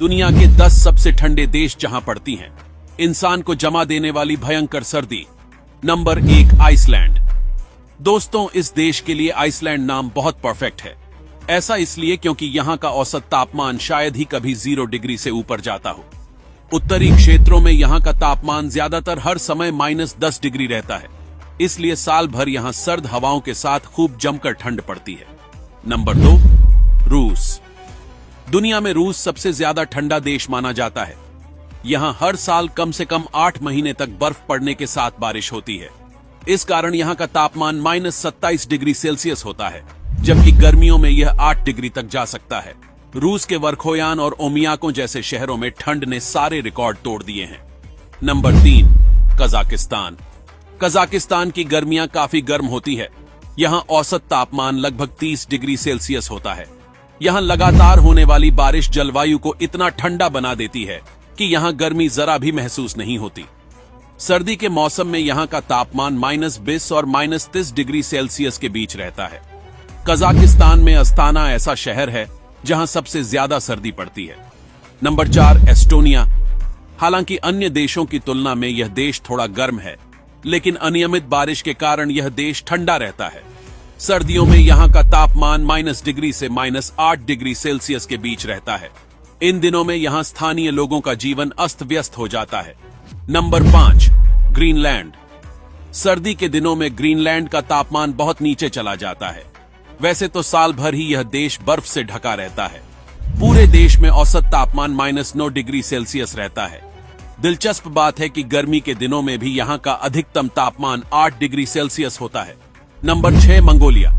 दुनिया के 10 सबसे ठंडे देश जहां पड़ती हैं, इंसान को जमा देने वाली भयंकर सर्दी। Number 1 Iceland. दोस्तों, इस देश के लिए आइसलैंड नाम बहुत परफेक्ट है। ऐसा इसलिए क्योंकि यहां का औसत तापमान शायद ही कभी 0 डिग्री से ऊपर जाता हो। उत्तरी क्षेत्रों में यहां का तापमान ज्यादातर हर समय -10 डिग्री रहता है, इसलिए साल भर यहां सर्द हवाओं के साथ खूब जमकर ठंड पड़ती है। नंबर 2 रूस। दुनिया में रूस सबसे ज्यादा ठंडा देश माना जाता है। यहां हर साल कम से कम 8 महीने तक बर्फ पड़ने के साथ बारिश होती है। इस कारण यहां का तापमान -27 डिग्री सेल्सियस होता है, जबकि गर्मियों में यह 8 डिग्री तक जा सकता है। रूस के वर्खोयान और ओमियाको जैसे शहरों में ठंड ने सारे रिकॉर्ड तोड़ दिए हैं। Number 3 Kazakhstan. कजाकिस्तान की गर्मियां काफी गर्म होती है। यहां औसत तापमान लगभग 30 डिग्री सेल्सियस होता है। यहां लगातार होने वाली बारिश जलवायु को इतना ठंडा बना देती है कि यहां गर्मी जरा भी महसूस नहीं होती। सर्दी के मौसम में यहां का तापमान -20 और -30 डिग्री सेल्सियस के बीच रहता है। कजाकिस्तान में अस्ताना ऐसा शहर है जहां सबसे ज्यादा सर्दी पड़ती है। Number 4 Estonia. हालांकि अन्य देशों की तुलना में यह देश थोड़ा गर्म है, लेकिन अनियमित बारिश के कारण यह देश ठंडा रहता है। सर्दियों में यहां का तापमान -1 डिग्री से -8 डिग्री सेल्सियस के बीच रहता है। इन दिनों में यहां स्थानीय लोगों का जीवन अस्त व्यस्त हो जाता है। Number 5 Greenland. सर्दी के दिनों में ग्रीनलैंड का तापमान बहुत नीचे चला जाता है। वैसे तो साल भर ही यह देश बर्फ से ढका रहता है। पूरे देश में औसत तापमान -9 डिग्री सेल्सियस रहता है। दिलचस्प बात है कि गर्मी के दिनों में भी यहां का अधिकतम तापमान 8 डिग्री सेल्सियस होता है। Number 6 Mongolia.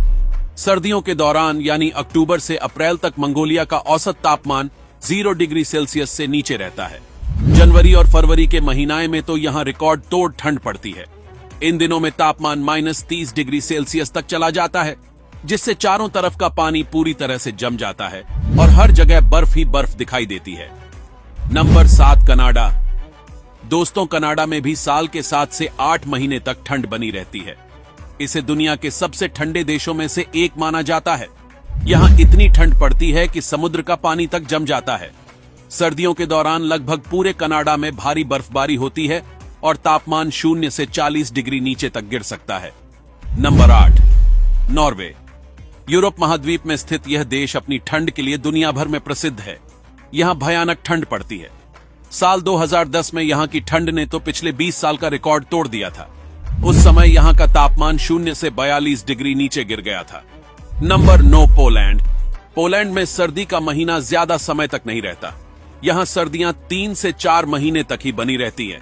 सर्दियों के दौरान यानी अक्टूबर से अप्रैल तक मंगोलिया का औसत तापमान 0 डिग्री सेल्सियस से नीचे रहता है। जनवरी और फरवरी के महीने में तो यहां रिकॉर्ड तोड़ ठंड पड़ती है। इन दिनों में तापमान -30 डिग्री सेल्सियस तक चला जाता है, जिससे चारों तरफ का पानी पूरी तरह से जम जाता है और हर जगह बर्फ ही बर्फ दिखाई देती है। Number 7 Canada. दोस्तों, कनाडा में भी साल के 7 से 8 महीने तक ठंड बनी रहती है। इसे दुनिया के सबसे ठंडे देशों में से एक माना जाता है। यहां इतनी ठंड पड़ती है कि समुद्र का पानी तक जम जाता है। सर्दियों के दौरान लगभग पूरे कनाडा में भारी बर्फबारी होती है और तापमान 0 से 40 डिग्री नीचे तक गिर सकता है। Number 8 Norway. यूरोप महाद्वीप में स्थित यह देश अपनी ठंड के लिए दुनिया भर में प्रसिद्ध है। यहां भयानक ठंड पड़ती है। साल 2010 में यहां की ठंड ने तो पिछले 20 साल का रिकॉर्ड तोड़ दिया था। उस समय यहां का तापमान 0 से 42 डिग्री नीचे गिर गया था। Number 9 Poland. पोलैंड में सर्दी का महीना ज्यादा समय तक नहीं रहता। यहां सर्दियां 3 से 4 महीने तक ही बनी रहती है।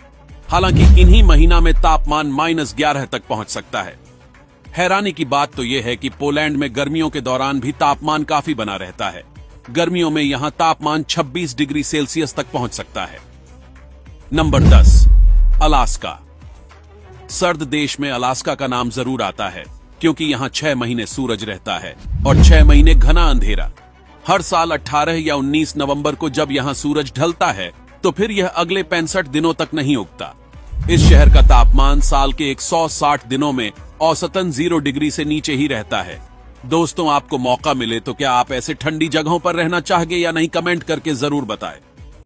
हालांकि इन्हीं महीना में तापमान -11 तक पहुंच सकता है। हैरानी की बात तो यह है कि पोलैंड में गर्मियों के दौरान भी तापमान काफी बना रहता है। गर्मियों में यहां तापमान 26 डिग्री सेल्सियस तक पहुंच सकता है। Number 10 Alaska. सर्द देश में अलास्का का नाम जरूर आता है, क्योंकि यहां 6 महीने सूरज रहता है और 6 महीने घना अंधेरा। हर साल 18 या 19 नवंबर को जब यहां सूरज ढलता है, तो फिर यह अगले 65 दिनों तक नहीं उगता। इस शहर का तापमान साल के 160 दिनों में औसतन 0 डिग्री से नीचे ही रहता है। दोस्तों, आपको मौका मिले तो क्या आप ऐसे ठंडी जगहों पर रहना चाहेंगे या नहीं, कमेंट करके जरूर बताएं।